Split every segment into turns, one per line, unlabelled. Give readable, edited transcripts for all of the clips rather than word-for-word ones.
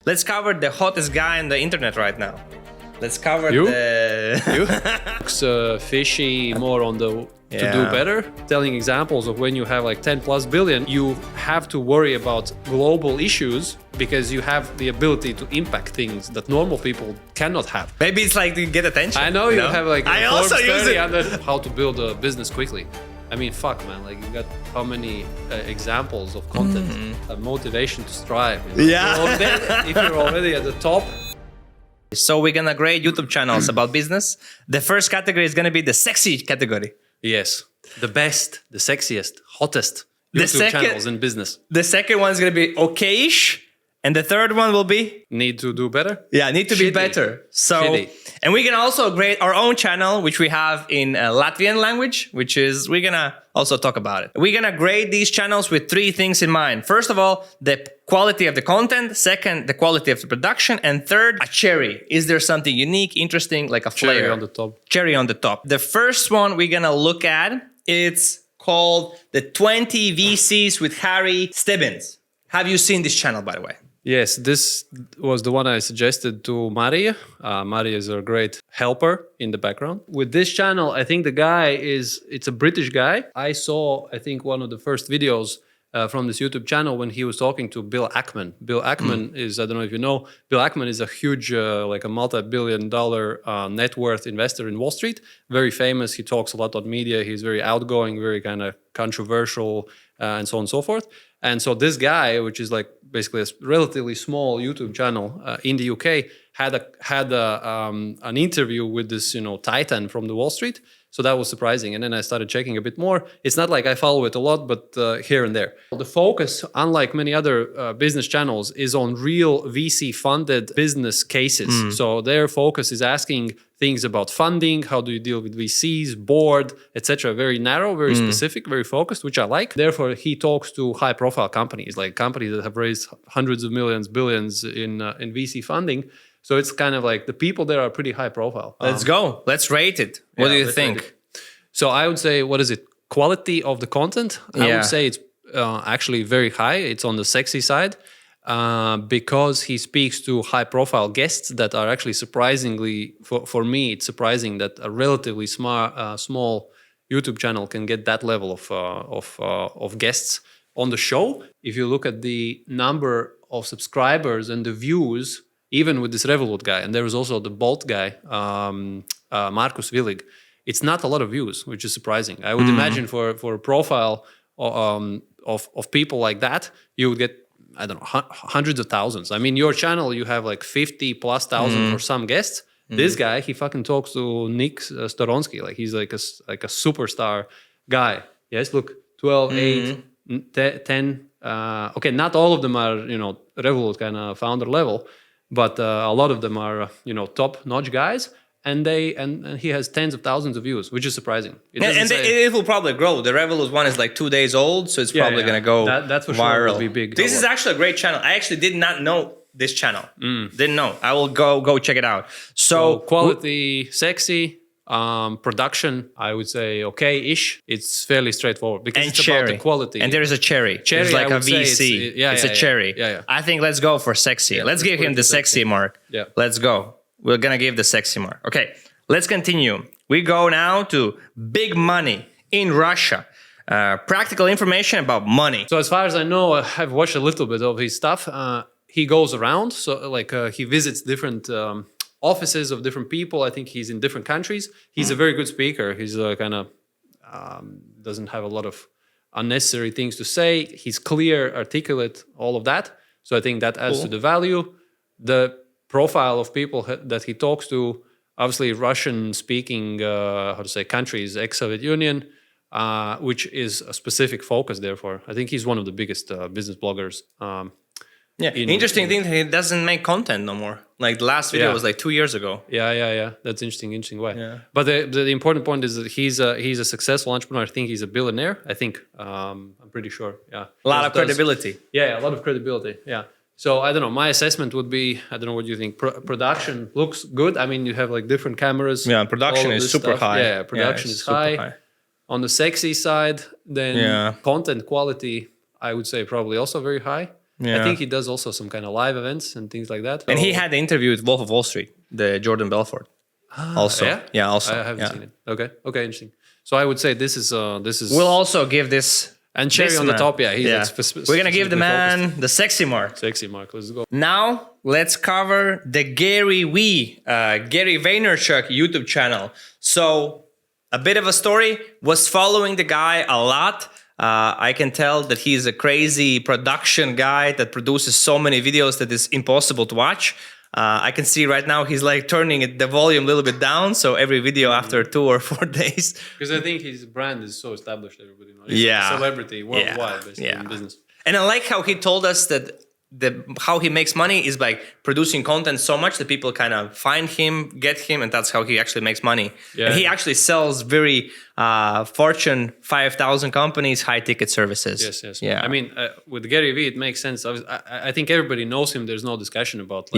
Let's cover the hottest guy on the internet right now. Let's cover
You?
the...
Looks fishy, more on the to do better. Telling examples of when you have like 10 plus billion, you have to worry about global issues because you have the ability to impact things that normal people cannot have.
Maybe it's like to get attention.
I know you have like
I also
Forbes
use
30
it.
under how to build a business quickly. I mean, fuck, man. Like, you got how many examples of content, motivation to strive. You know?
Yeah.
If you're already at the top.
So we're gonna grade YouTube channels about business. The first category is gonna be the sexy category.
Yes, the best, the sexiest, hottest YouTube channels in business.
The second one is gonna be okay-ish. And the third one will be?
Need to do better?
Yeah, need to be
Shitty.
better. So,
Shitty.
and we can also grade our own channel, which we have in Latvian language, which is, we're gonna also talk about it. We're gonna grade these channels with three things in mind. First of all, the quality of the content. Second, the quality of the production. And third, a cherry. Is there something unique, interesting, like a flair?
Cherry on the top.
Cherry on the top. The first one we're gonna look at, it's called the 20 VCs with Harry Stebbins. Have you seen this channel, by the way?
Yes, this was the one I suggested to Maria. Maria is a great helper in the background. With this channel, I think the guy it's a British guy. I saw, I think, one of the first videos from this YouTube channel when he was talking to Bill Ackman. Bill Ackman is, I don't know if you know, Bill Ackman is a huge, like a multi-billion-dollar net worth investor in Wall Street. Very famous. He talks a lot on media. He's very outgoing, very kind of controversial, and so on and so forth. And so this guy, which is like basically a relatively small YouTube channel in the UK, had an interview with this, titan from the Wall Street. So that was surprising. And then I started checking a bit more. It's not like I follow it a lot, but here and there. The focus, unlike many other business channels, is on real VC-funded business cases. So their focus is asking things about funding, how do you deal with VCs, board, etc. Very narrow, very specific, very focused, which I like. Therefore, he talks to high-profile companies, like companies that have raised hundreds of millions, billions in VC funding. So it's kind of like the people there are pretty high profile.
Let's go. Let's rate it. What do you think?
So I would say, what is it? Quality of the content? I would say it's actually very high. It's on the sexy side because he speaks to high profile guests that are actually surprisingly, for me, it's surprising that a relatively small YouTube channel can get that level of guests on the show. If you look at the number of subscribers and the views, even with this Revolut guy, and there was also the Bolt guy, Markus Willig, it's not a lot of views, which is surprising. I would imagine for a profile of people like that, you would get, I don't know, hundreds of thousands. I mean, your channel, you have like 50 plus thousand for some guests. This guy, he fucking talks to Nick Storonsky, like he's like a superstar guy. Yes, look, 12, 8, 10. Okay, not all of them are, Revolut kind of founder level, but a lot of them are, top-notch guys, and he has tens of thousands of views, which is surprising.
It will probably grow. The Revolut one is like 2 days old, so it's probably going to go
that's for
viral.
Sure will be big.
This is actually a great channel. I actually did not know this channel. Didn't know. I will go check it out. So
quality, sexy. Production, I would say okay-ish. It's fairly straightforward because it's about the quality.
And there is a cherry. It's like a VC. It's a cherry.
Yeah.
I think let's go for sexy. Let's give him the sexy mark.
Yeah.
Let's go. We're going to give the sexy mark. Okay, let's continue. We go now to big money in Russia. Practical information about money.
So as far as I know, I've watched a little bit of his stuff. He goes around. So he visits different offices of different people. I think he's in different countries. He's a very good speaker. He's kind of doesn't have a lot of unnecessary things to say. He's clear, articulate, all of that. So I think that adds to the value. The profile of people that he talks to, obviously Russian-speaking, countries, ex-Soviet Union, which is a specific focus. Therefore, I think he's one of the biggest business bloggers.
Interesting thing, he doesn't make content no more. Like the last video was like 2 years ago.
Yeah. That's interesting way. Yeah. But the important point is that he's a successful entrepreneur. I think he's a billionaire. I think I'm pretty sure. Yeah.
A lot of credibility.
Yeah, a lot of credibility. Yeah. So I don't know. My assessment would be, I don't know what you think. Production looks good. I mean, you have like different cameras.
Yeah, production is super high.
Yeah, production is high. On the sexy side, then content quality, I would say probably also very high.
Yeah.
I think he does also some kind of live events and things like that.
And he had the interview with Wolf of Wall Street, the Jordan Belfort. Also. Yeah, also.
I haven't seen it. Okay, interesting. So I would say this is
We'll also give this.
and cherry
this
on the
man.
top. Yeah, he's
Yeah.
like
We're going to give the
specifically
man
focused.
the sexy mark.
Sexy mark. Let's go.
Now, let's cover the GaryVee, Gary Vaynerchuk YouTube channel. So, a bit of a story, was following the guy a lot. I can tell that he's a crazy production guy that produces so many videos that it's impossible to watch. I can see right now he's like turning the volume a little bit down. So every video after 2 or 4 days.
Because I think his brand is so established, everybody knows. He's
Yeah.
a celebrity worldwide, basically, in business.
And I like how he told us that how he makes money is by producing content so much that people kind of find him, get him, and that's how he actually makes money.
Yeah.
And he actually sells very Fortune 5,000 companies, high ticket services.
Yes.
Yeah.
I mean, with GaryVee, it makes sense. I think everybody knows him. There's no discussion about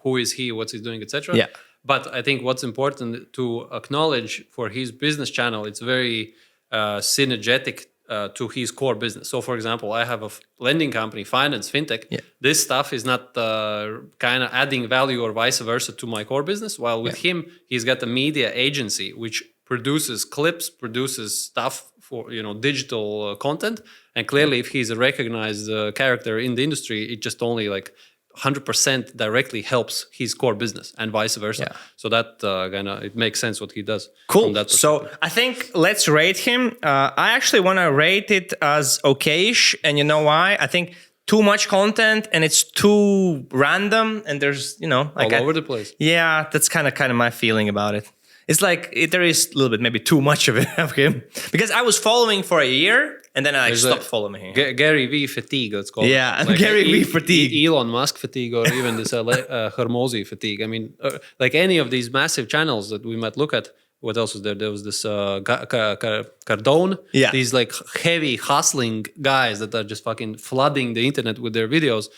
who is he, what's he doing, etc.
Yeah.
But I think what's important to acknowledge for his business channel, it's very synergetic to his core business. So, for example, I have a lending company, finance, fintech.
Yeah.
This stuff is not kind of adding value or vice versa to my core business. While with him, he's got a media agency which produces clips, produces stuff for digital content. And clearly, if he's a recognized character in the industry, it just only like 100% directly helps his core business and vice versa.
Yeah.
So that it makes sense what he does.
Cool.
From that
So
perspective.
I think let's rate him. I actually want to rate it as okay-ish. And you know why? I think too much content and it's too random. And there's, like
all over the place.
Yeah, that's kind of my feeling about it. It's like there is a little bit, maybe too much of it of him. Because I was following for a year and then I stopped following him.
GaryVee fatigue, let's call it.
Yeah, GaryVee fatigue.
Elon Musk fatigue, or even this Hormozi fatigue. I mean, like any of these massive channels that we might look at. What else was there? There was this Cardone.
Yeah.
These like heavy hustling guys that are just fucking flooding the internet with their videos.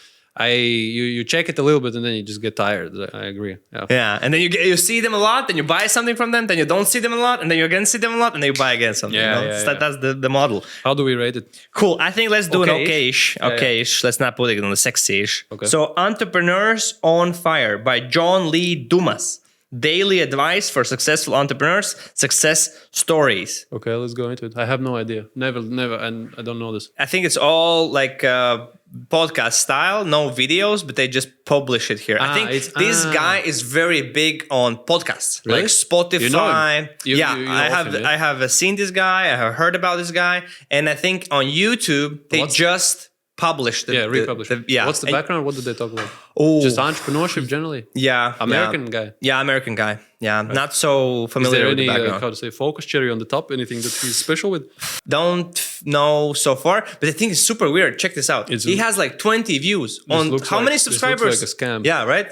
You check it a little bit and then you just get tired. I agree. Yeah.
Yeah, and then you see them a lot, then you buy something from them, then you don't see them a lot, and then you again see them a lot, and then you buy again something. That's the model.
How do we rate it?
Cool. I think let's do
Okay-ish.
an okay-ish. Let's not put it on the sexy-ish.
Okay.
So, Entrepreneurs on Fire by John Lee Dumas. Daily advice for successful entrepreneurs, success stories.
Okay, let's go into it. I have no idea. Never, and I don't know this.
I think it's all like podcast style, no videos, but they just publish it here. I think this guy is very big on podcasts,
Really?
like Spotify.
You know him. You know
I have seen this guy. I have heard about this guy, and I think on YouTube they just published it.
republished. What's the background? What did they talk about? Just entrepreneurship generally.
Yeah,
American guy.
Yeah, American guy. Yeah, not so
Is
familiar
there
with the
any
background.
focus cherry on the top? Anything that he's special with?
Don't know so far, but I think it's super weird. Check this out. He has like 20 views on how many subscribers?
This looks like a scam.
Yeah, right.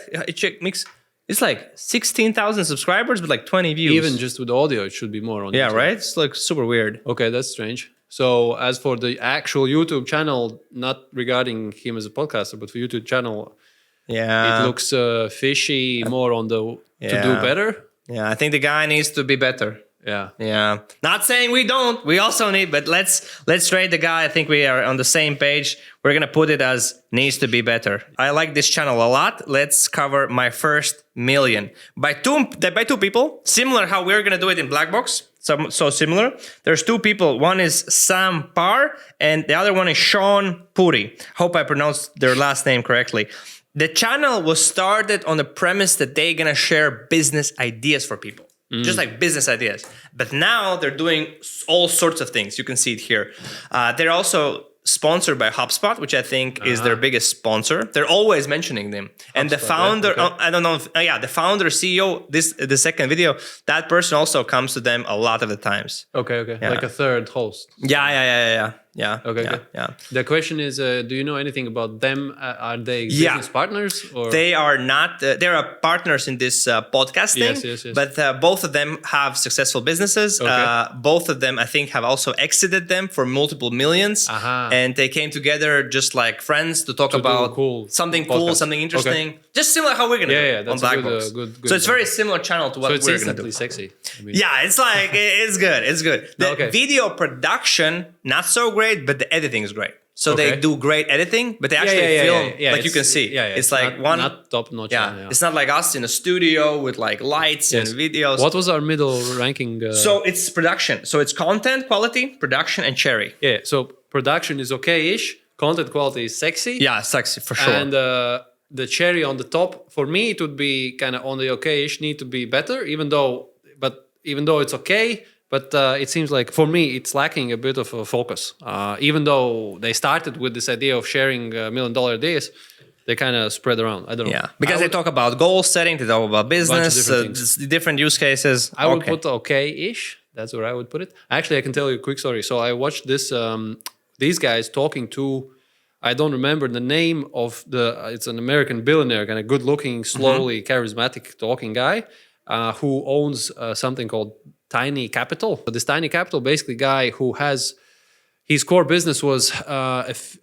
It's like 16,000 subscribers, but like 20 views.
Even just with audio, it should be more on.
Yeah,
YouTube.
right. It's like super weird.
Okay, that's strange. So as for the actual YouTube channel, not regarding him as a podcaster, but for YouTube channel,
Yeah,
it looks fishy, more on the to do better.
Yeah, I think the guy needs to be better.
Yeah.
Yeah, not saying we don't. We also need, but let's rate the guy. I think we are on the same page. We're gonna put it as needs to be better. I like this channel a lot. Let's cover my first million by two people. Similar how we're gonna do it in BlackBox. So similar. There's two people. One is Sam Parr, and the other one is Sean Puri. Hope I pronounced their last name correctly. The channel was started on the premise that they're gonna share business ideas for people. Just like business ideas. But now they're doing all sorts of things. You can see it here. They're also sponsored by HubSpot, which I think is their biggest sponsor. They're always mentioning them. And the founder, I don't know, the founder, CEO, the second video, that person also comes to them a lot of the times.
Okay.
Yeah.
Like a third host.
Yeah.
Okay.
Yeah.
The question is, do you know anything about them? Are they business partners? Or?
They are not. They are partners in this podcast thing.
Yes.
But both of them have successful businesses.
Okay.
Both of them, I think, have also exited them for multiple millions. And they came together just like friends to talk about something cool, something interesting. Okay. Just similar how we're going to do on BlackBox.
Good.
So it's very similar channel to what we're going to do.
Sexy. I mean.
Yeah, it's like, it's good. It's good. The video production, not so great, but the editing is great. So they do great editing, but they actually film like you can see. It's like
not top notch.
It's not like us in a studio with like lights and videos.
What was our middle ranking?
So it's production. So it's content quality, production, and cherry.
Yeah. So production is okay-ish. Content quality is sexy.
Yeah, sexy for sure.
And the cherry on the top, for me, it would be kind of on the okay-ish, need to be better, even though it's okay. But it seems like, for me, it's lacking a bit of a focus. Even though they started with this idea of sharing $1 million ideas, they kind of spread around. I don't know.
Yeah, because they talk about goal setting, they talk about business, different use cases.
I would put okay-ish. That's where I would put it. Actually, I can tell you a quick story. So I watched these guys talking to, I don't remember the name of it's an American billionaire, kind of good-looking, slowly charismatic talking guy who owns something called Tiny Capital. So this Tiny Capital, basically guy who has, his core business was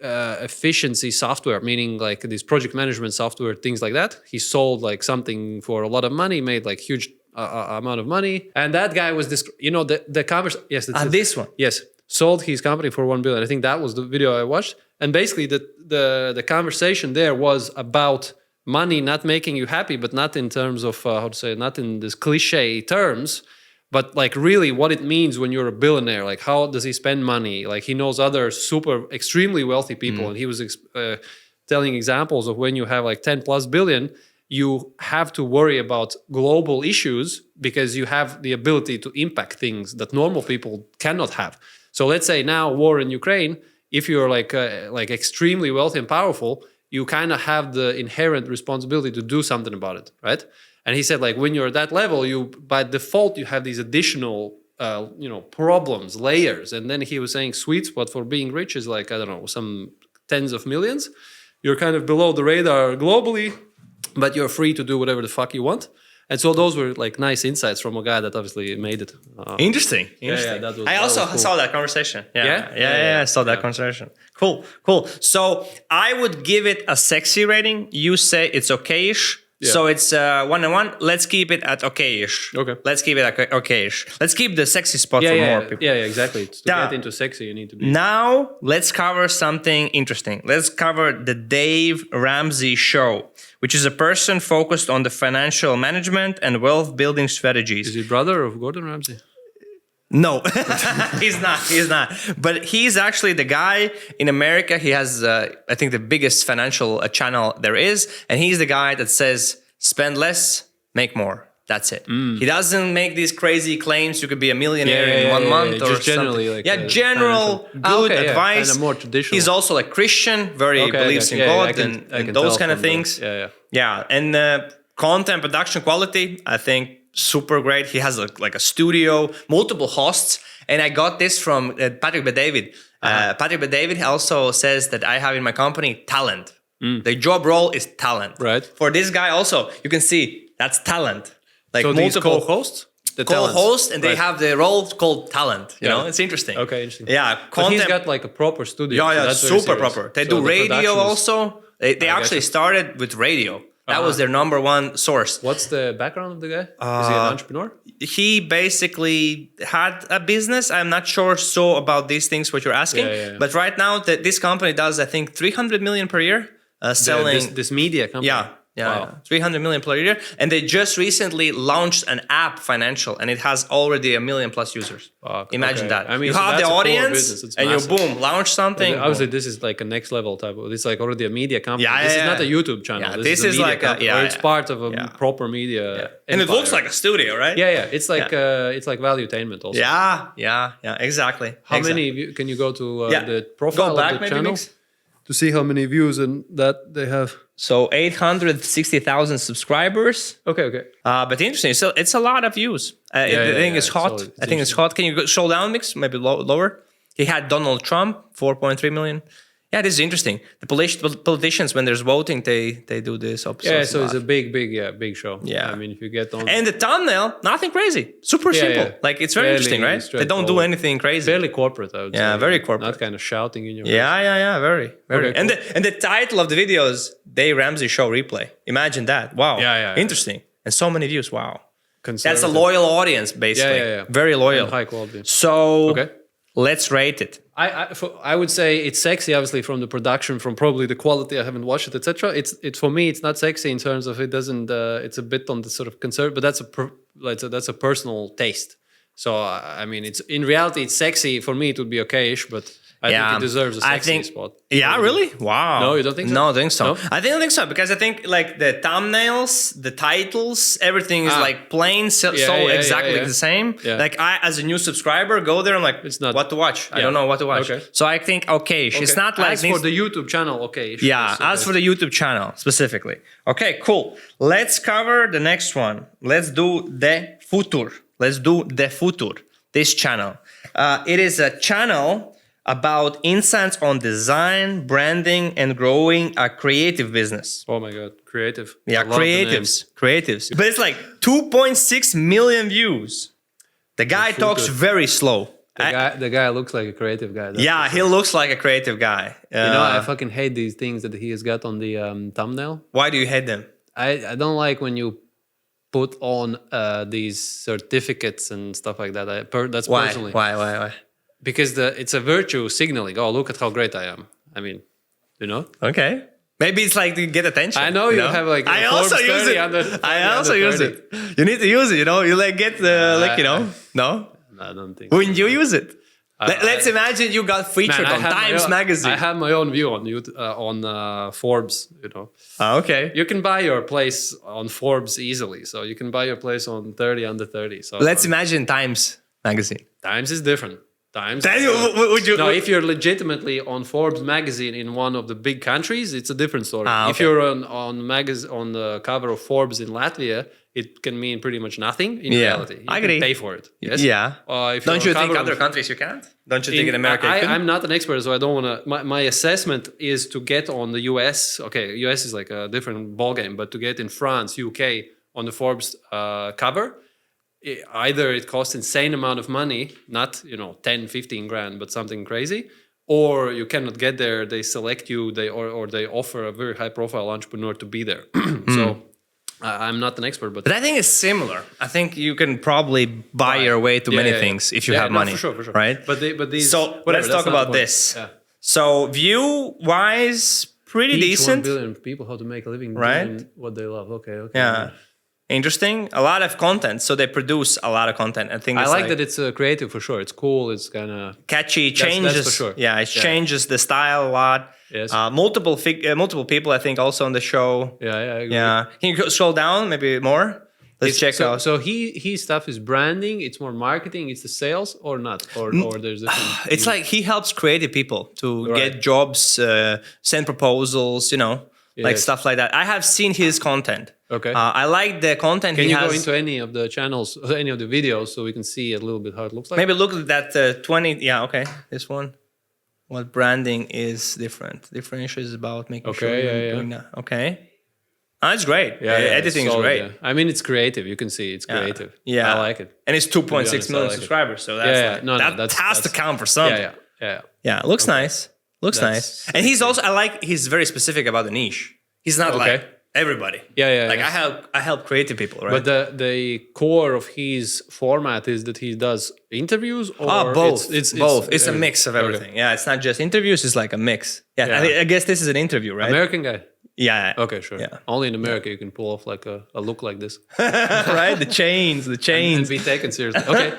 efficiency software, meaning like this project management software, things like that. He sold like something for a lot of money, made like huge amount of money. And that guy was this, the conversation. Yes,
this one.
Yes, sold his company for $1 billion. I think that was the video I watched. And basically the conversation there was about money not making you happy, but not in terms of, not in this cliche terms, but like really what it means when you're a billionaire. Like how does he spend money? Like he knows other extremely wealthy people. And he was telling examples of when you have like 10 plus billion, you have to worry about global issues because you have the ability to impact things that normal people cannot have. So let's say now war in Ukraine, if you're like extremely wealthy and powerful, you kind of have the inherent responsibility to do something about it, right? And he said, like, when you're at that level, by default, you have these additional, problems, layers. And then he was saying sweet spot for being rich is like, I don't know, some tens of millions. You're kind of below the radar globally, but you're free to do whatever the fuck you want. And so those were like nice insights from a guy that obviously made it.
Interesting. I also saw that conversation. I saw that conversation. Cool. So I would give it a sexy rating. You say it's okay-ish. Yeah. So it's 1-1. Let's keep it at okay-ish.
Okay.
Let's keep it at okay-ish. Let's keep the sexy spot for more people.
Yeah, exactly. To get into sexy, you need to be.
Now, let's cover something interesting. Let's cover the Dave Ramsey Show, which is a person focused on the financial management and wealth building strategies.
Is he brother of Gordon Ramsay?
No, he's not. But he's actually the guy in America. He has, I think, the biggest financial channel there is. And he's the guy that says, spend less, make more. That's it. He doesn't make these crazy claims. You could be a millionaire in 1 month or
just generally
something. general good advice.
Kind of more traditional.
He's also like Christian, believes in God and those kind of things. Yeah. And content production quality, I think, super great. He has like a studio, multiple hosts. And I got this from Patrick Bet-David. Patrick Bet-David also says that I have in my company talent. The job role is talent.
Right.
For this guy also, you can see that's talent. Like
so
multiple
co-hosts?
Co-host, and they have the role called talent. You know, it's interesting.
Okay, interesting.
Yeah.
But he's got like a proper studio.
Yeah, that's super proper. They do radio also. They actually started with radio. That was their number one source.
What's the background of the guy? Is he an entrepreneur?
He basically had a business. I'm not sure about these things what you're asking. But right now, this company does, I think, 300 million per year selling.
This media company?
Yeah, 300 million per year. And they just recently launched an app, financial, and it has already 1 million plus users. Imagine that.
I mean,
you
so
have the audience and you boom, launch something.
Obviously, this is like a next level type of, it's like already a media company. This is not a YouTube channel.
Yeah, this is like
it's part of a proper media.
And it looks like a studio, right?
Yeah. It's like valuetainment also.
Yeah, exactly.
How many can you go to the profile of the channel?
To see how many views and that they have. So 860,000 subscribers.
Okay.
But interesting. So it's a lot of views. I think it's hot. I think it's hot. Can you scroll down, Mix? Maybe lower. He had Donald Trump, 4.3 million. Yeah, this is interesting. The politicians, when there's voting, they do this.
So it's a big show.
Yeah.
I mean, if you get on...
And the thumbnail, nothing crazy. Super simple. Yeah. Like, it's very interesting, right? They don't do anything crazy.
Fairly corporate, I would say.
Yeah, very corporate.
Not kind of shouting in your face.
Yeah, very.
Okay,
cool. And the title of the video is Dave Ramsey Show Replay. Imagine that. Wow.
Yeah.
Interesting. And so many views. Wow. That's a loyal audience, basically.
Yeah.
Very loyal.
And high quality.
So...
Okay.
Let's rate it.
I would say it's sexy, obviously, from the production, from probably the quality. I haven't watched it, etc. It's for me, it's not sexy in terms of it doesn't. It's a bit on the sort of conservative, but that's a personal taste. So I mean, it's in reality, it's sexy. For me, it would be okay-ish, but I think it deserves a sexy spot.
Yeah, really? Wow.
No, you don't think so?
No, I think so.
No?
I don't think so because I think like the thumbnails, the titles, everything is like plain, exactly the same.
Yeah.
Like I, as a new subscriber, go there. I'm like, it's not what to watch. I don't know what to watch. Okay. So I think okay-ish. It's not like
as for the YouTube channel, okay-ish.
Yeah, as for the YouTube channel specifically. Okay, cool. Let's cover the next one. Let's do the Futur. Let's do the Futur. This channel. It is a channel about insights on design, branding, and growing a creative business.
Oh my God, creative.
Yeah, creatives. But it's like 2.6 million views. The guy talks very slow.
The guy looks like a creative guy.
Yeah, he looks like a creative guy.
I fucking hate these things that he has got on the thumbnail.
Why do you hate them?
I don't like when you put on these certificates and stuff like that. That's
why?
Personally.
Why?
Because it's a virtue signaling. Oh, look at how great I am. I mean,
Okay. Maybe it's like to get attention.
I know you have like.
I also use it. I also use it. You need to use it. You like get No,
I don't think.
Wouldn't you use it? Let's imagine you got featured on Times Magazine.
I have my own view on YouTube, on Forbes.
Okay.
You can buy your place on Forbes easily, so you can buy your place on 30 under 30. So
let's imagine Times Magazine.
Times is different. Times.
Would you?
No, if you're legitimately on Forbes magazine in one of the big countries, it's a different story.
Okay.
If you're on the cover of Forbes in Latvia, it can mean pretty much nothing in reality.
I
agree.
Can
pay for it. Yes.
Yeah.
Don't
you think other countries you can't? Don't you think in America?
I'm not an expert, so I don't want to. My assessment is to get on the US. Okay, US is like a different ballgame, but to get in France, UK on the Forbes cover. Either it costs insane amount of money, not 10, 15 grand, but something crazy, or you cannot get there. They select you, or they offer a very high profile entrepreneur to be there. So I'm not an expert, but
I think it's similar. I think you can probably buy your way to many things if you have money,
for sure.
Right?
But these.
So let's talk about this. Yeah. So view wise, pretty decent.
1 billion people how to make a living doing what they love. Okay.
Yeah. Interesting. A lot of content. So they produce a lot of content. I think
I like that it's creative for sure. It's cool. It's kind of
catchy. Changes.
That's for sure.
Yeah, it changes the style a lot.
Yes.
Multiple people, I think, also on the show.
Yeah, I agree.
Yeah. Can you scroll down maybe more? Let's check out.
So his stuff is branding. It's more marketing. It's the sales or not, or there's different.
It's like he helps creative people to get jobs, send proposals. Like stuff like that. I have seen his content.
Okay.
I like the content
he has. Can you go into any of the channels, any of the videos, so we can see a little bit how it looks like?
Maybe look at that 20. Yeah, okay. This one. What branding is different. Differential is about making sure you're doing that. Okay. That's great. Yeah, editing is great.
Yeah. I mean, it's creative. You can see it's creative.
Yeah.
I like it.
And it's 2.6 million subscribers. So that's that has to count for something. Yeah. Looks nice. Looks nice. And he's also, he's very specific about the niche. He's not like everybody. Like I help creative people, right?
But the core of his format is that he does interviews or
both. It's both. It's a mix of everything. Okay. Yeah, it's not just interviews, it's like a mix. Yeah. I guess this is an interview, right?
American guy.
Yeah.
Okay, sure. Yeah. Only in America you can pull off like a look like this.
Right? The chains.
And be taken seriously. Okay.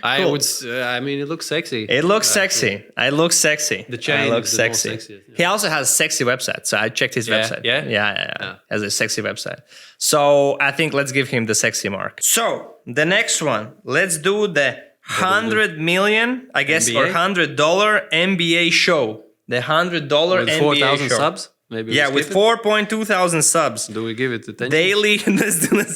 I mean, it looks sexy.
It looks sexy. It looks sexy.
The chain looks sexy.
Yeah. He also has a sexy website. So I checked his website. Yeah. Has a sexy website. So I think let's give him the sexy mark. So the next one, let's do the 100 million, I guess, MBA? Or $100 MBA show. The $100
with
MBA
4,000
show.
subs? Maybe
with 4.2 thousand subs.
Do we give it attention?
Daily.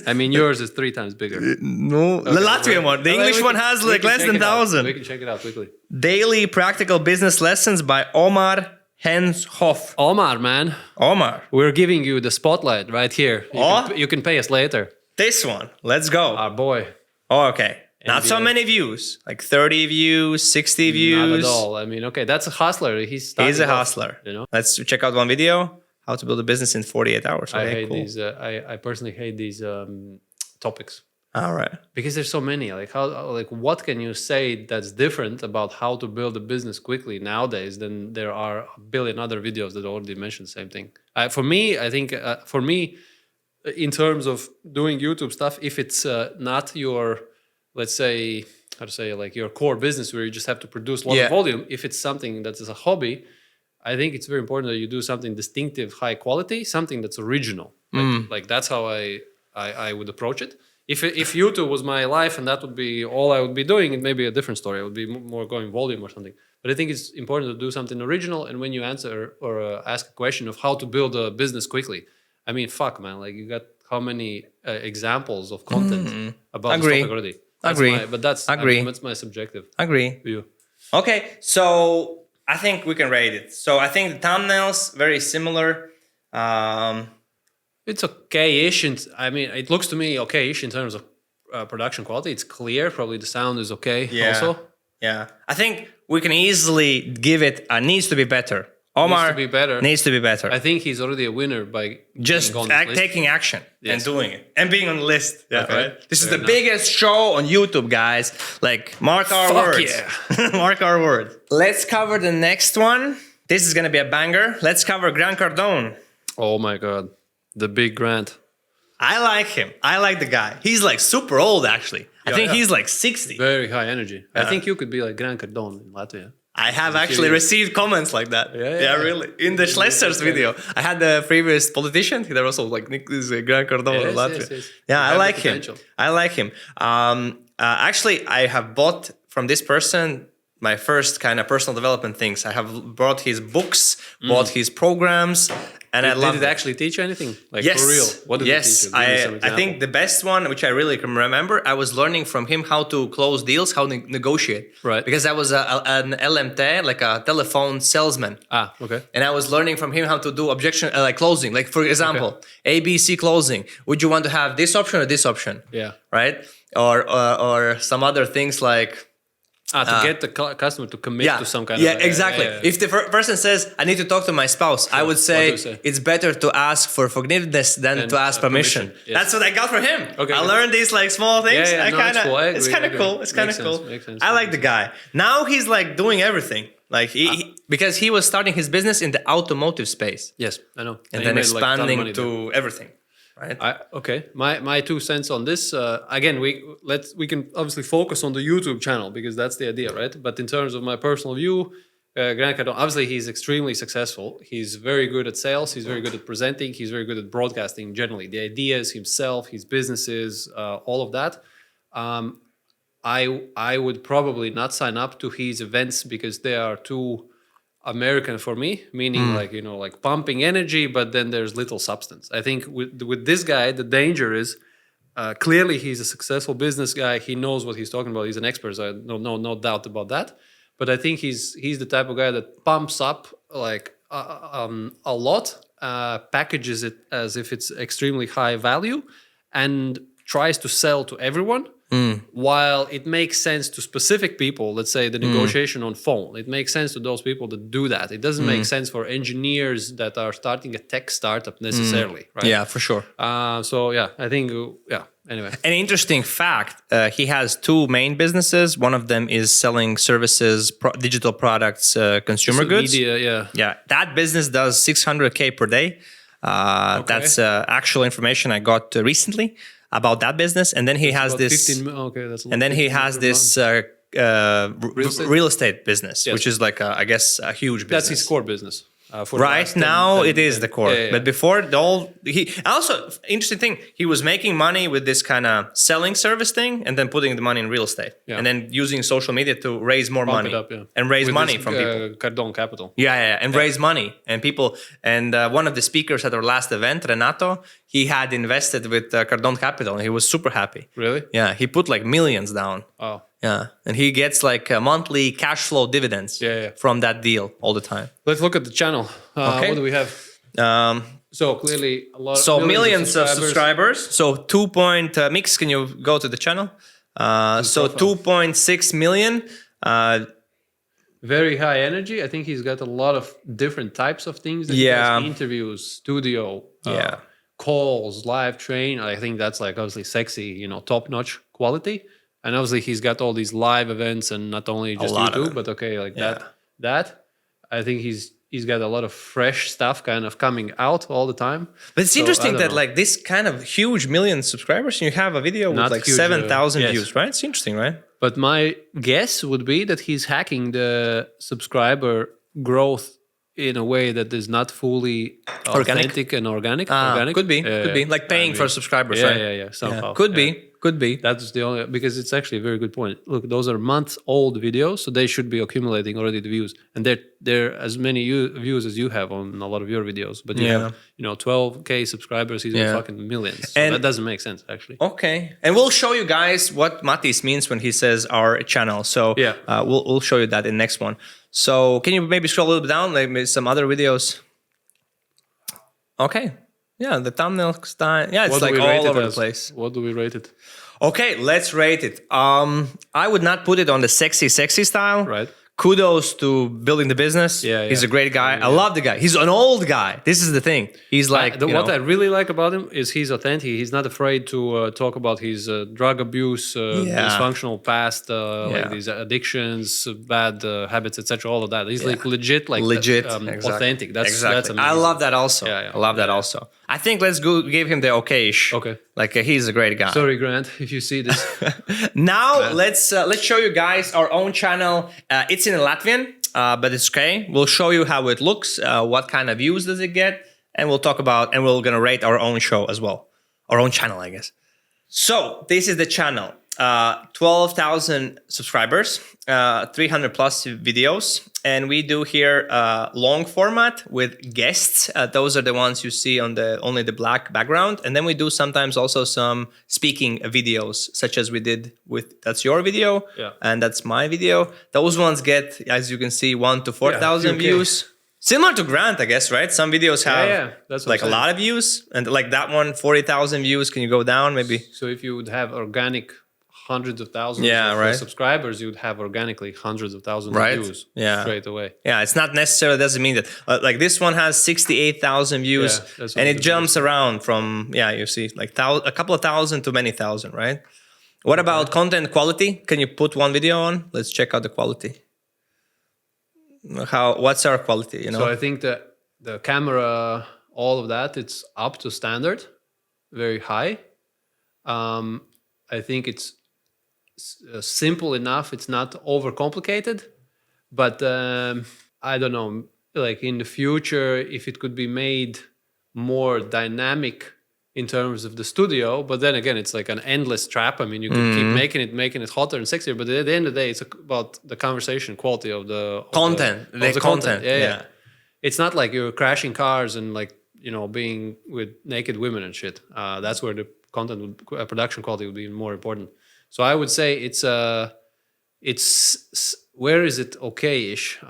I mean, yours is 3 times bigger.
No, the Latvian one. The English one has like less than 1,000.
We can check it out quickly.
Daily practical business lessons by Omar Henshoff.
Omar, man.
Omar.
We're giving you the spotlight right here. You can pay us later.
This one. Let's go.
Our boy.
Oh, okay. Not so many views, like 30 views, 60 views.
Not at all. I mean, okay, that's a hustler. He's
a hustler. Let's check out one video. How to build a business in 48 hours.
I hate these. I personally hate these topics.
All right.
Because there's so many. Like what can you say that's different about how to build a business quickly nowadays than there are a billion other videos that already mention the same thing. For me, I think in terms of doing YouTube stuff, if it's not your, let's say, how to say, like your core business where you just have to produce a lot of volume, if it's something that is a hobby, I think it's very important that you do something distinctive, high quality, something that's original. Like that's how I would approach it. If YouTube was my life and that would be all I would be doing, it may be a different story. I would be more going volume or something. But I think it's important to do something original. And when you answer or ask a question of how to build a business quickly, I mean, fuck, man, like you got how many examples of content about this topic already? That's my subjective view.
Okay, so I think we can rate it. So I think the thumbnails very similar.
It's okay-ish. I mean, it looks to me okay-ish in terms of production quality. It's clear. Probably the sound is okay also.
Yeah. I think we can easily give it a needs to be better. Omar needs to be better.
I think he's already a winner by
just taking action and doing it and being on the list. Yeah,
okay.
Right. This is the biggest show on YouTube, guys. Like, mark our words. Yeah. Mark our word. Let's cover the next one. This is gonna be a banger. Let's cover Grant Cardone.
Oh my God, the big Grant.
I like him. I like the guy. He's like super old, actually. I think he's like 60.
Very high energy. I think you could be like Grant Cardone in Latvia.
I have actually received comments like that. Yeah, really. In the Schlesser's video, I had the previous politician. There also like this Grant Cardone in Latvia. Yes. Yeah, I like him. I like him. Actually, I have bought from this person my first kind of personal development things. I have bought his books, bought his programs, and I love.
Did it actually teach you anything? Like
yes.
For real? What did it teach you?
I think the best one, which I really can remember, I was learning from him how to close deals, how to negotiate.
Right.
Because I was an LMT, like a telephone salesman.
Ah, okay.
And I was learning from him how to do objection, like closing. Like for example, ABC closing. Would you want to have this option or this option?
Yeah.
Right. Or some other things like.
To get the customer to commit to some kind of...
Yeah, exactly. If the person says, I need to talk to my spouse, I would say it's better to ask for forgiveness than to ask permission. Yes. That's what I got from him. Okay, I learned these like small things. It's kind of cool. It's kind of cool. I like the guy. Now he's like doing everything. Like because he was starting his business in the automotive space.
Yes, I know.
And then expanding to everything. Right.
Okay. My 2 cents on this. Again, we can obviously focus on the YouTube channel because that's the idea, right? But in terms of my personal view, Grant Cardone, obviously he's extremely successful. He's very good at sales. He's very good at presenting. He's very good at broadcasting generally. The ideas, himself, his businesses, all of that. I would probably not sign up to his events because they are too American for me, meaning like pumping energy, but then there's little substance. I think with this guy, the danger is clearly he's a successful business guy. He knows what he's talking about. He's an expert. So no doubt about that. But I think he's the type of guy that pumps up like a lot, packages it as if it's extremely high value, and tries to sell to everyone. While it makes sense to specific people, let's say the negotiation on phone, it makes sense to those people that do that. It doesn't make sense for engineers that are starting a tech startup necessarily, right?
Yeah, for sure.
I think, anyway.
An interesting fact, he has 2 main businesses. One of them is selling services, digital products, consumer goods.
Media,
Yeah, that business does $600K per day. That's actual information I got recently about that business. And then he has this
15, that's
and then he has this real estate business, which is like I guess a huge business.
That's his core business.
Right now, it is the core. But before, also interesting thing. He was making money with this kind of selling service thing, and then putting the money in real estate, and then using social media to raise more money and raise money from people.
Cardone Capital.
And raise money and people. And one of the speakers at our last event, Renato, he had invested with Cardone Capital, and he was super happy.
Really?
Yeah, he put like millions down.
Oh.
Yeah, and he gets like monthly cash flow dividends from that deal all the time.
Let's look at the channel. What do we have? So clearly a lot.
So millions of subscribers. So Mix, can you go to the channel? 2.6 million.
Very high energy. I think he's got a lot of different types of things. That he does. Interviews, studio. calls, live train. I think that's like obviously sexy, top-notch quality. And obviously he's got all these live events and not only just
lot of
YouTube,
them.
but okay, like
Yeah.
that. I think he's got a lot of fresh stuff kind of coming out all the time.
But it's
So,
interesting
I
that
don't know.
like this kind of huge million subscribers, you have a video with
Not
like
huge,
7,000
yes.
views, right? It's interesting, right?
But my guess would be that he's hacking the subscriber growth in a way that is not fully
Organic?
authentic and organic.
Could be like paying for subscribers,
yeah,
right?
Yeah, somehow.
Could
Yeah.
be.
That's the only, because it's actually a very good point. Look, those are months old videos, so they should be accumulating already the views, and they're as many views as you have on a lot of your videos. But you have 12K subscribers, he's got fucking millions. So
And-
that doesn't make sense actually.
Okay, and we'll show you guys what Matis means when he says our channel. So
Yeah.
we'll show you that in next one. So can you maybe scroll a little bit down, like maybe some other videos? Okay, yeah, the thumbnail style. Yeah, it's
What do
like
we rate
all
it
over the
as?
place.
What do we rate it?
Okay, let's rate it. I would not put it on the sexy style.
Right.
Kudos to building the business.
Yeah,
He's
yeah.
a great guy. I love the guy. He's an old guy. This is the thing. He's like,
What I really like about him is he's authentic. He's not afraid to talk about his drug abuse, dysfunctional past, like these addictions, bad habits, etc. All of that. He's like legit,
legit,
authentic. That's
exactly.
amazing.
I love that also.
Yeah.
I love that also. I think let's give him the okayish.
Okay.
Like he's a great guy.
Sorry, Grant, if you see this.
Now let's show you guys our own channel. It's in Latvian, but it's okay. We'll show you how it looks, what kind of views does it get, and we'll talk about, and we're gonna rate our own show as well, our own channel, I guess. So this is the channel. 12,000 subscribers, 300 plus videos, and we do here long format with guests. Those are the ones you see on only the black background, and then we do sometimes also some speaking videos, such as we did with that's your video, and that's my video. Those ones get, as you can see, 1,000 to 4,000 views. Similar to Grant, I guess, right? Some videos have
that's what
like
I'm
a
saying.
lot of views, and like that one, 40,000 views. Can you go down maybe?
So if you would have organic hundreds of thousands of subscribers, you would have organically hundreds of thousands of views straight away.
Yeah, it's not necessarily, doesn't mean that. Like this one has 68,000 views, and it jumps around from, you see, like a couple of thousand to many thousand, right? What about content quality? Can you put one video on? Let's check out the quality. What's our quality,
So I think that the camera, all of that, it's up to standard, very high. I think it's simple enough. It's not overcomplicated, but I don't know, like in the future, if it could be made more dynamic in terms of the studio, but then again, it's like an endless trap. I mean, you can keep making it hotter and sexier, but at the end of the day, it's about the conversation quality of the
content.
Yeah. It's not like you're crashing cars and like, being with naked women and shit. That's where the production quality would be more important. So I would say it's where is it okay-ish?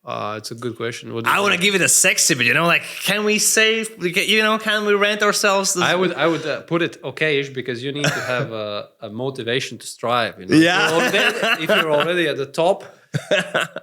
It's a good question.
I want to give it a sexy, but like, can we say, can we rent ourselves?
I would put it okay-ish because you need to have a motivation to strive.
Yeah.
If you're already at the top,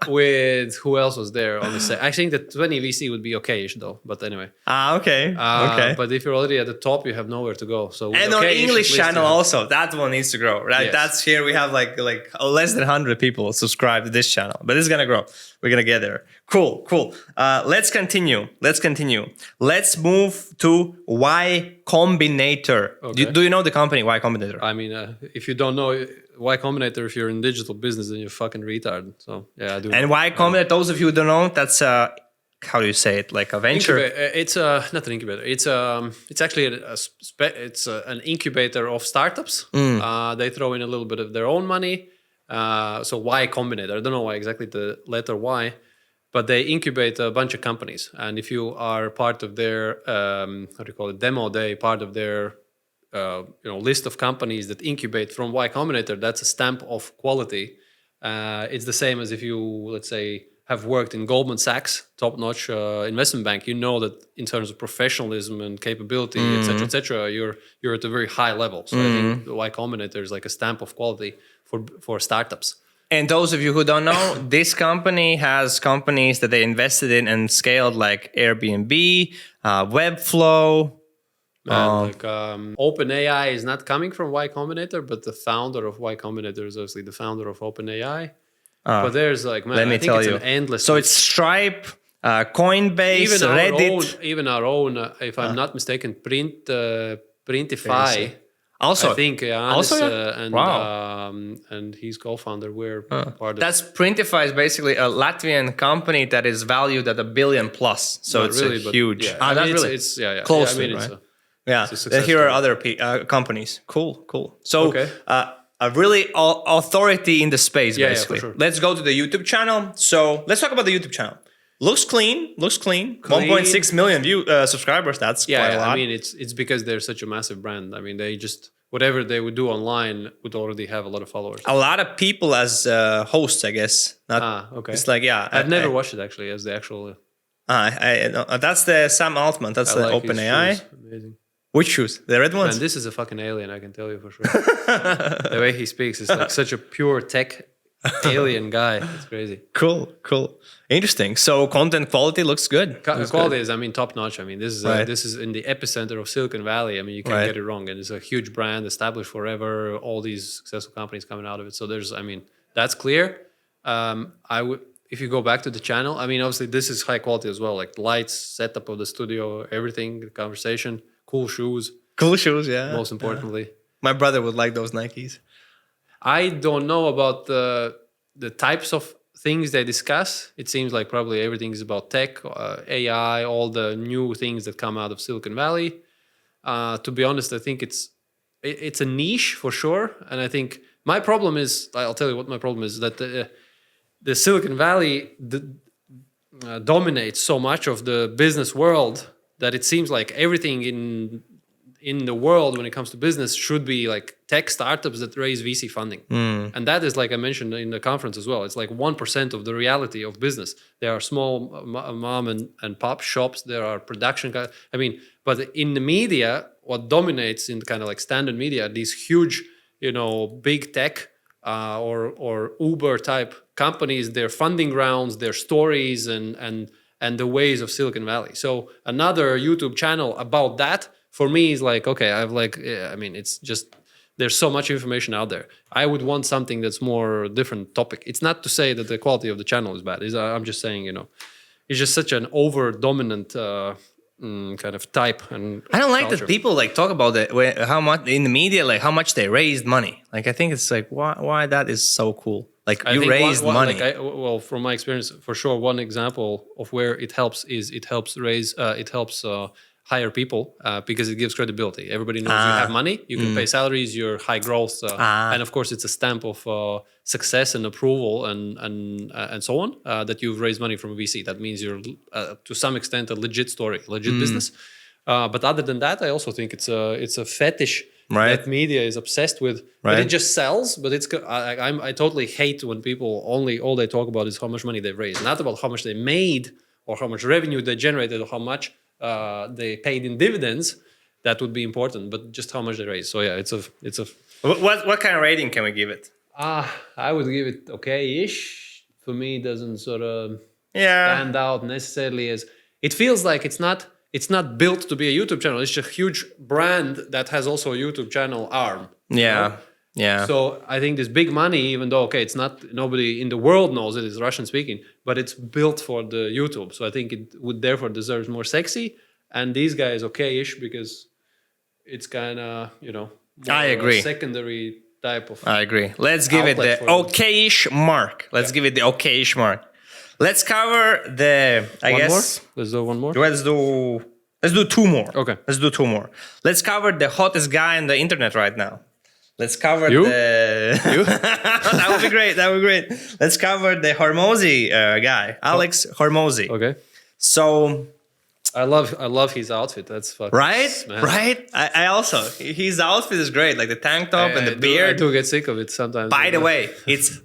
with who else was there on the set? I think that 20 VC would be okay-ish though. But anyway.
Okay. Okay.
But if you're already at the top, you have nowhere to go. So
and our English channel also, that one needs to grow, right?
Yes.
That's here we have like less than 100 people subscribed to this channel, but it's gonna grow. We're gonna get there. Cool. Let's continue. Let's move to Y Combinator.
Okay.
Do you know the company Y Combinator?
I mean, if you don't know Y Combinator, if you're in digital business, then you're fucking retard. So yeah, I do.
And Y Combinator, those of you who don't know, that's how do you say it? Like a venture?
It's not an incubator. It's actually an incubator of startups. They throw in a little bit of their own money. So Y Combinator. I don't know why exactly the letter Y, but they incubate a bunch of companies. And if you are part of their demo day, part of their list of companies that incubate from Y Combinator, that's a stamp of quality. It's the same as if you, let's say, have worked in Goldman Sachs, top-notch investment bank. You know that in terms of professionalism and capability, et cetera, you're at a very high level. So I think the Y Combinator is like a stamp of quality for startups.
And those of you who don't know, this company has companies that they invested in and scaled, like Airbnb, Webflow.
OpenAI is not coming from Y Combinator, but the founder of Y Combinator is obviously the founder of OpenAI. But there's like, man,
Let me
I think
tell
it's
you.
an endless.
So it's Stripe, Coinbase, Reddit.
Even our own, if I'm not mistaken, Printify.
Also,
I think and his co-founder were part of.
That's Printify is basically a Latvian company that is valued at $1 billion plus. So it's
really,
a huge.
Yeah.
That's really
it's
close.
Yeah, I mean,
right?
it's
Here are other companies. Cool. So a really authority in the space, basically.
For sure.
Let's go to the YouTube channel. So let's talk about the YouTube channel. Looks clean. 1.6 million subscribers. That's quite a lot.
I mean, it's because they're such a massive brand. I mean, they just whatever they would do online would already have a lot of followers.
A lot of people as hosts, I guess.
Okay.
It's like
I've never watched it actually as the actual.
That's the Sam Altman. That's the OpenAI.
Amazing.
Which shoes? The red ones?
Man, this is a fucking alien. I can tell you for sure. The way he speaks is like such a pure tech alien guy. It's crazy.
Cool. Interesting. So content quality looks good.
Quality is, I mean, top notch. I mean, this is in the epicenter of Silicon Valley. I mean, you can't get it wrong. And it's a huge brand established forever. All these successful companies coming out of it. So that's clear. If you go back to the channel, I mean, obviously this is high quality as well. Like lights, setup of the studio, everything, the conversation, cool shoes.
Yeah.
Most importantly.
Yeah. My brother would like those Nikes.
I don't know about the types of things they discuss. It seems like probably everything is about tech, AI, all the new things that come out of Silicon Valley. To be honest, I think it's a niche for sure. And I think my problem is, I'll tell you what my problem is, that the Silicon Valley dominates so much of the business world that it seems like everything in the world when it comes to business should be like tech startups that raise VC funding. And that is, like I mentioned in the conference as well, it's like 1% of the reality of business. There are small mom and pop shops, there are production guys. I mean, but in the media, what dominates in kind of like standard media, these huge, big tech or Uber type companies, their funding rounds, their stories and the ways of Silicon Valley. So another YouTube channel about that for me is like, okay, it's just, there's so much information out there. I would want something that's more different topic. It's not to say that the quality of the channel is bad. I'm just saying, it's just such an over dominant kind of type. And
I don't like
culture.
that people like talk about how much in the media, like how much they raised money. Like, I think it's like, why that is so cool. Like you raised money.
From my experience, for sure, one example of where it helps is it helps hire people because it gives credibility. Everybody knows you have money, you can pay salaries, you're high growth, and of course it's a stamp of success and approval and so on that you've raised money from a VC. That means you're to some extent a legit story, legit business. But other than that, I also think it's a fetish that media is obsessed with. But it just sells. But I totally hate when people all they talk about is how much money they raised, not about how much they made or how much revenue they generated or how much they paid in dividends. That would be important, but just how much they raised. So yeah, it's a.
What kind of rating can we give it?
I would give it okay-ish. For me, it doesn't sort of stand out necessarily as. It feels like it's not built to be a YouTube channel. It's just a huge brand that has also a YouTube channel arm.
Yeah. Yeah.
So I think this big money, even though it's not, nobody in the world knows it is Russian speaking, but it's built for the YouTube. So I think it would therefore deserve more sexy. And these guys okay-ish because it's kind of
I agree.
Secondary type of.
I agree. Let's give it the okay-ish mark. Let's give it the okay-ish mark. Let's cover the.
Let's do one more.
Let's do two more.
Okay.
Let's do two more. Let's cover the hottest guy on the internet right now. Let's cover
you?
That would be great. Let's cover the Hormozi guy, Alex Hormozi.
Okay.
So
I love his outfit. That's fucking
right. I also his outfit is great, like the tank top and the beard.
I do get sick of it sometimes.
By the way, it's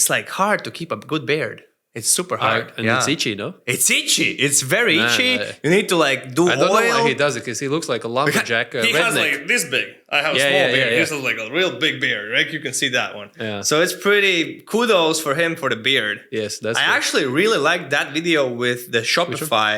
like hard to keep a good beard. It's super hard.
And it's itchy, no?
It's itchy. It's very itchy.
no.
You need to like do
I don't know
oil.
why he does it, because he looks like a lumberjack.
He has
redneck.
like this big. I have a
Yeah,
small
yeah,
beard.
yeah,
This is like a real big beard, right? You can see that one.
Yeah.
So it's pretty kudos for him for the beard.
Yes, that's
I
good.
actually really like that video with the Shopify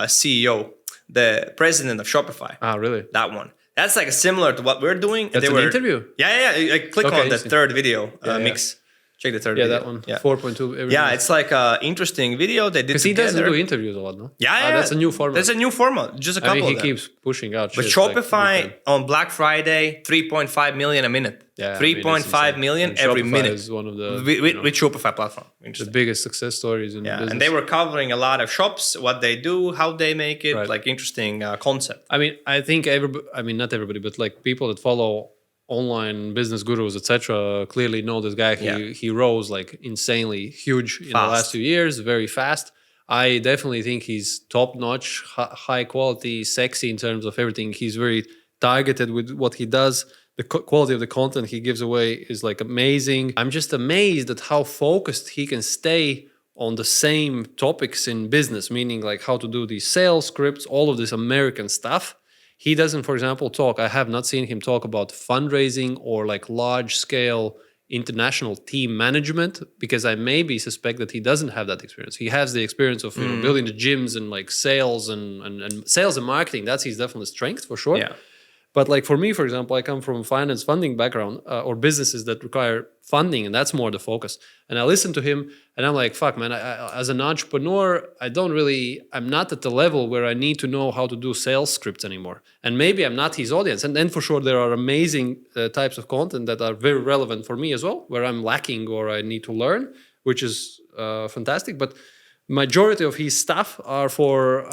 CEO, the president of Shopify.
Ah, really?
That one. That's like similar to what we're doing.
That's an interview?
Yeah. I click
Okay,
on the
interesting.
third video
Yeah.
mix. Check the third
Yeah,
video.
that one.
Yeah.
4.2. every
Yeah,
month.
it's like an interesting video they did
Because he
together.
doesn't do interviews a lot, no?
Yeah,
That's a new format.
That's a new format. Just a couple
I mean, he
of them.
keeps pushing out
But
shit, like,
Shopify
every time.
on Black Friday, 3.5 million a minute.
Yeah,
3.5 million
And
every
Shopify
minute.
is one of the
With Shopify platform.
the
Interesting.
biggest success stories in
Yeah,
business.
and they were covering a lot of shops, what they do, how they make it,
Right.
like interesting concept.
I mean, I think everybody, I mean, not everybody, but like people that follow online business gurus, etc., clearly know this guy. He rose like insanely huge in the last 2 years, very fast. I definitely think he's top notch, high quality, sexy in terms of everything. He's very targeted with what he does. The quality of the content he gives away is like amazing. I'm just amazed at how focused he can stay on the same topics in business, meaning like how to do these sales scripts, all of this American stuff. He doesn't, for example, I have not seen him talk about fundraising or like large scale international team management, because I maybe suspect that he doesn't have that experience. He has the experience of building the gyms and like sales and sales and marketing. That's his definite strength for sure.
Yeah.
But like for me, for example, I come from a finance funding background or businesses that require funding, and that's more the focus. And I listen to him and I'm like, fuck, man, I, as an entrepreneur, I'm not at the level where I need to know how to do sales scripts anymore. And maybe I'm not his audience. And then for sure, there are amazing types of content that are very relevant for me as well, where I'm lacking or I need to learn, which is fantastic. But majority of his stuff are for,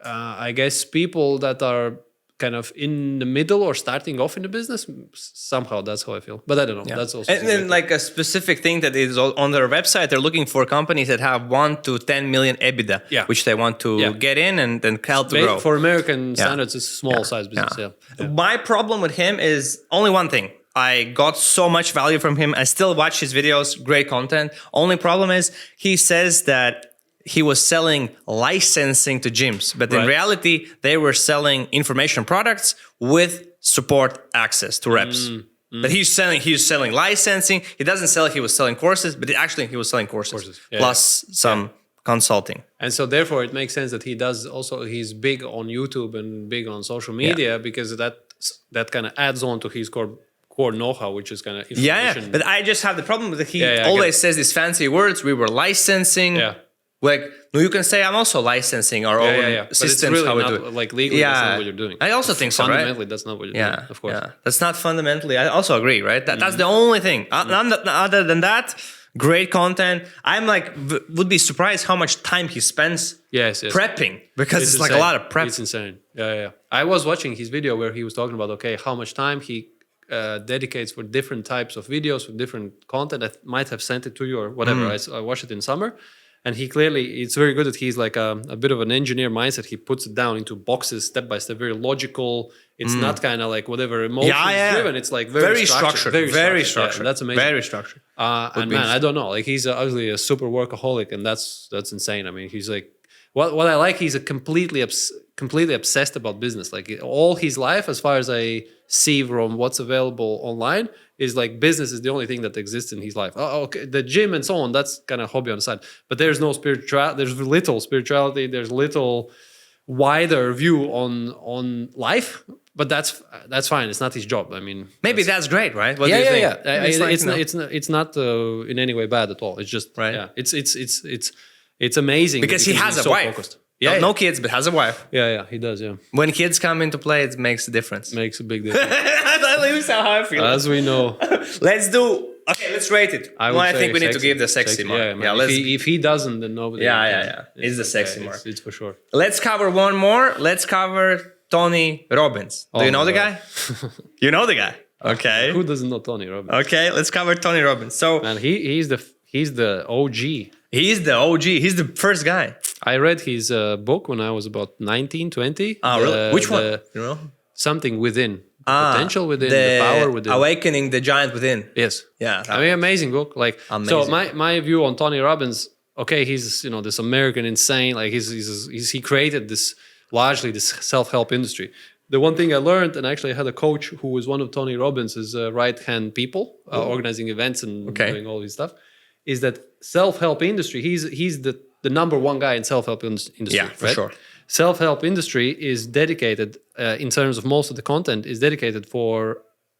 I guess, people that are kind of in the middle or starting off in the business. Somehow that's how I feel, but I don't know.
Yeah.
That's also
and then like a specific thing that is on their website. They're looking for companies that have 1 to 10 million EBITDA, which they want to get in and then help to grow.
For American standards, it's a small size business. Yeah.
My problem with him is only one thing. I got so much value from him. I still watch his videos, great content. Only problem is he says that he was selling licensing to gyms, but in reality, they were selling information products with support access to reps. But he's selling licensing. He doesn't sell. He was selling courses, but actually he was selling courses plus some consulting.
And so therefore, it makes sense that he does also. He's big on YouTube and big on social media because that kind of adds on to his core know-how, which is kind of information.
Yeah. But I just have the problem that he always says these fancy words. We were licensing.
Yeah.
Like, no, you can say I'm also licensing our own systems.
But it's really
how we
not,
do it.
like legally, that's not what you're doing.
I also think so, right?
Fundamentally, that's not what you're doing, of course.
Yeah, that's not fundamentally. I also agree, right? That's the only thing. Other than that, great content. I'm like, would be surprised how much time he spends prepping, because it's like a lot of prep.
It's insane. Yeah. I was watching his video where he was talking about, how much time he dedicates for different types of videos, for different content. I might have sent it to you or whatever. I watched it in summer. And he clearly, it's very good that he's like a bit of an engineer mindset. He puts it down into boxes step by step, very logical. It's not kind of like whatever emotions driven. It's like very structured. Very structured. That's amazing.
Very structured.
And man, I don't know. Like he's obviously a super workaholic, and that's insane. I mean, he's like, what I like, he's a completely obsessed about business. Like all his life, as far as I see from what's available online, is like business is the only thing that exists in his life. Okay, the gym and so on, that's kind of hobby on the side. But there's no there's little spirituality, there's little wider view on life. But that's fine. It's not his job. I mean,
maybe that's great, right? What do you think?
It's not in any way bad at all. It's just it's amazing
because he has a wife.
Focused.
No kids, but has a wife.
Yeah, he does. Yeah.
When kids come into play, it makes a difference.
Makes a big difference.
That's how I feel.
As we know.
Let's rate it. I think we need to give the sexy mark.
If he doesn't, then nobody.
Yeah. It's the sexy mark.
It's for sure.
Let's cover one more. Let's cover Tony Robbins. Do you know the guy? You know the guy. Okay.
Who doesn't know Tony Robbins?
Okay, let's cover Tony Robbins. So,
man, he's the OG.
He's the OG. He's the first guy.
I read his book when I was about 19, 20.
Oh, really? Which one?
Something Within. potential within, the power within.
Awakening the Giant Within.
Yes.
Yeah.
I mean, amazing book. Like,
Amazing.
so my view on Tony Robbins, okay, he's, this American insane, like he created this self-help industry. The one thing I learned, and actually I had a coach who was one of Tony Robbins' right-hand people, organizing events and doing all this stuff, is that self-help industry, he's the number one guy in self-help industry.
Yeah, for sure.
Self-help industry is dedicated, in terms of most of the content, is dedicated for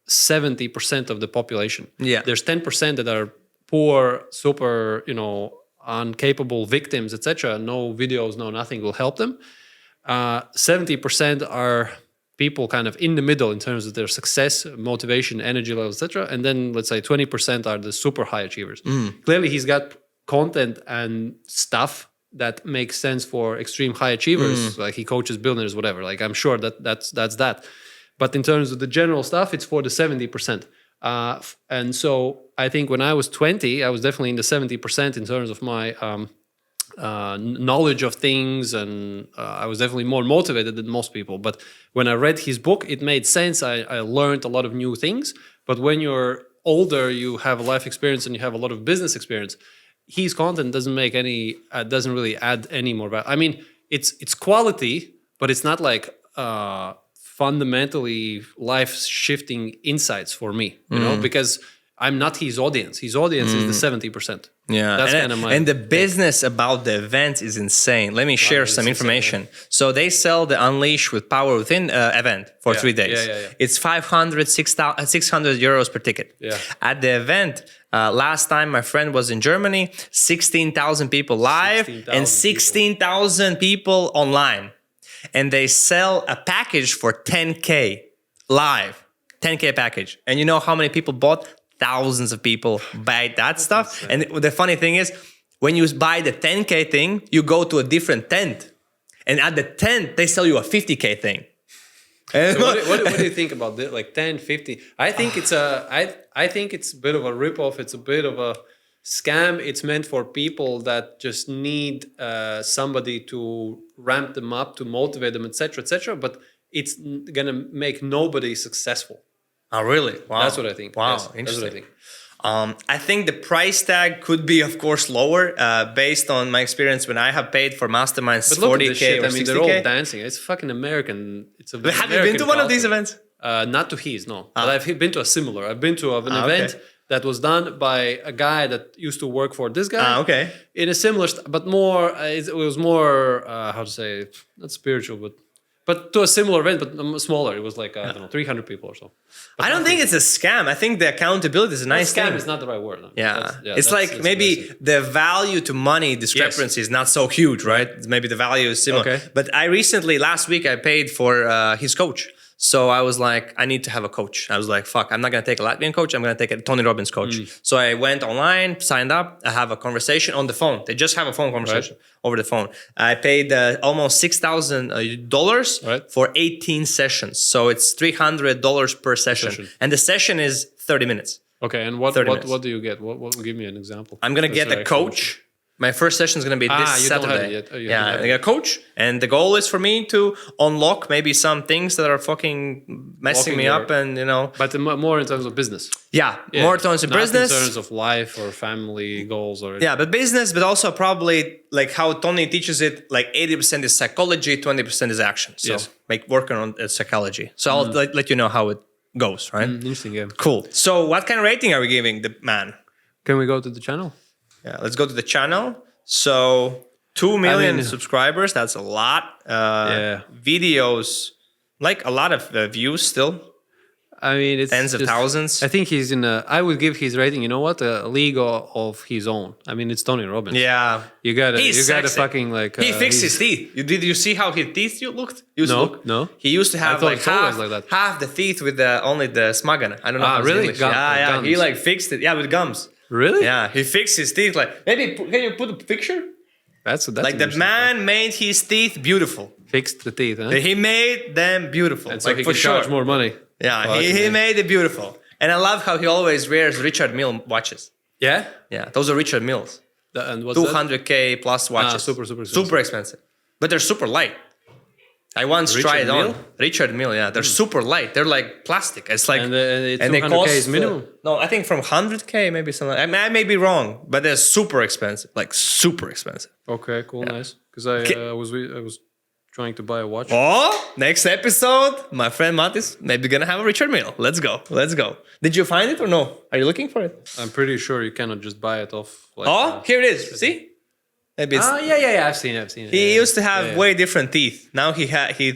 70% of the population.
Yeah.
There's 10% that are poor, super, incapable victims, etc. No videos, no nothing will help them. 70% are people kind of in the middle in terms of their success, motivation, energy level, etc. And then let's say 20% are the super high achievers. Clearly, he's got content and stuff that makes sense for extreme high achievers. Like he coaches billionaires, whatever. Like I'm sure that's that. But in terms of the general stuff, it's for the 70%. And so I think when I was 20, I was definitely in the 70% in terms of my knowledge of things, and I was definitely more motivated than most people. But when I read his book, it made sense. I learned a lot of new things. But when you're older, you have a life experience and you have a lot of business experience. His content doesn't make any, doesn't really add any more value. I mean, it's quality, but it's not like fundamentally life-shifting insights for me, because I'm not his audience. His audience is the 70%.
Yeah,
that's kind of my.
And the business about the event is insane. Let me share some information. Insane. So they sell the Unleash with Power Within event for 3 days. It's 500, 600 euros per ticket.
Yeah.
At the event, last time my friend was in Germany, 16,000 people live and 16,000 people online. And they sell a package for 10K live, 10K package. And you know how many people bought? Thousands of people buy that stuff. And the funny thing is, when you buy the 10K thing, you go to a different tent. And at the tent, they sell you a 50K thing.
So what do you think about this? Like 10, 50? I think it's a bit of a ripoff. It's a bit of a scam. It's meant for people that just need somebody to ramp them up, to motivate them, etc., etc. But it's gonna make nobody successful.
Oh, really? Wow.
That's what I think.
Wow,
yes,
interesting.
That's what I think.
I think the price tag could be, of course, lower based on my experience when I have paid for masterminds
But look
40K
at this shit.
or
I mean,
60K.
they're all dancing. It's fucking American. It's a.
Have you been to one of these events?
Not to his, no. But I've been to a similar. I've been to an event that was done by a guy that used to work for this guy.
Okay.
In a similar, but more. It was more. How to say? Not spiritual, but to a similar event, but smaller. It was like I don't know, 300 people or so. But
I don't think it's a scam. I think the accountability is a nice
scam
thing.
is not the right word. No.
Yeah, it's like maybe the value to money discrepancy is not so huge, right? Maybe the value is similar.
Okay.
But I recently, last week, I paid for his coach. So I was like, I need to have a coach. I was like, fuck, I'm not going to take a Latvian coach. I'm going to take a Tony Robbins coach. So I went online, signed up. I have a conversation on the phone. They just have a phone conversation over the phone. I paid almost $6,000 for 18 sessions. So it's $300 per session. And the session is 30 minutes.
Okay, and what do you get? What give me an example?
I'm going to get a coach. My first session is going to be this Saturday. I got a coach, and the goal is for me to unlock maybe some things that are fucking messing me up, and
But more in terms of business.
Yeah, more in terms of business.
Not in terms of life or family goals or.
Yeah, but business, but also probably like how Tony teaches it. Like 80% is psychology, 20% is action. So working on psychology. So I'll let you know how it goes. Right.
Interesting. Yeah.
Cool. So what kind of rating are we giving the man?
Can we go to the channel?
Yeah, let's go to the channel. So 2 million subscribers, that's a lot. Videos, like a lot of views still.
I mean, it's
tens of thousands.
I think he's in I would give his rating, you know what? A league of his own. I mean, it's Tony Robbins.
Yeah.
You gotta fucking like...
he fixed his teeth. Did you see how his teeth looked?
No.
He used to have like half the teeth with only the smagan. I don't know.
Really?
Yeah. He like fixed it. Yeah, with gums.
Really?
Yeah, he fixed his teeth. Like, maybe can you put a picture?
That's
like the man made his teeth beautiful.
Fixed the teeth, huh?
He made them beautiful.
And so he can charge more money.
Yeah, he made it beautiful. And I love how he always wears Richard Mille watches.
Yeah?
Yeah, those are Richard Milles.
And what's
200K plus watches.
Super expensive.
But they're super light. I once
Richard
tried
Mille?
on Richard Mille. Yeah, they're super light. They're like plastic. It's like
And the
they
200K is minimum?
No, I think from 100K maybe something. I may be wrong, but they're super expensive. Like super expensive.
Okay, cool, nice. Because I was trying to buy a watch.
Oh, next episode, my friend Matis maybe gonna have a Richard Mille. Let's go. Let's go. Did you find it or no? Are you looking for it?
I'm pretty sure you cannot just buy it off. Like,
Here it is. See? Maybe it's.
Yeah. I've seen it.
He used to have
Yeah.
way different teeth. Now he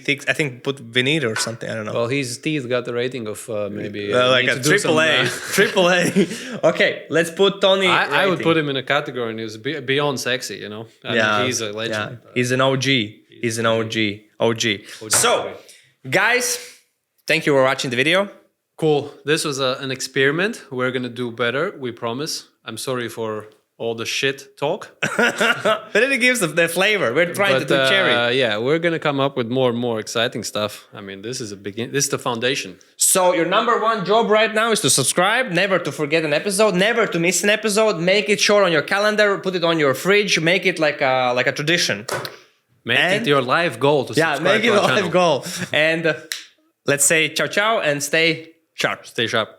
thinks I think put veneer or something. I don't know.
Well, his teeth got the rating of maybe
Like
need
a
to do some,
AAA. AAA. Okay, let's put Tony.
I would
rating.
put him in a category, and he was beyond sexy. You know, I mean, he's a legend.
Yeah. He's an OG. He's an OG. So, guys, thank you for watching the video.
Cool. This was an experiment. We're gonna do better. We promise. I'm sorry for all the shit talk.
But it gives the flavor. We're trying to do cherry.
Yeah, we're gonna come up with more and more exciting stuff. I mean, this is This is the foundation.
So your number one job right now is to subscribe, never to forget an episode, never to miss an episode. Make it sure on your calendar, put it on your fridge, make it like a tradition.
Make it your life goal to subscribe
make it
to
a
our
life
channel.
goal. And let's say ciao ciao and stay sharp.
Stay sharp.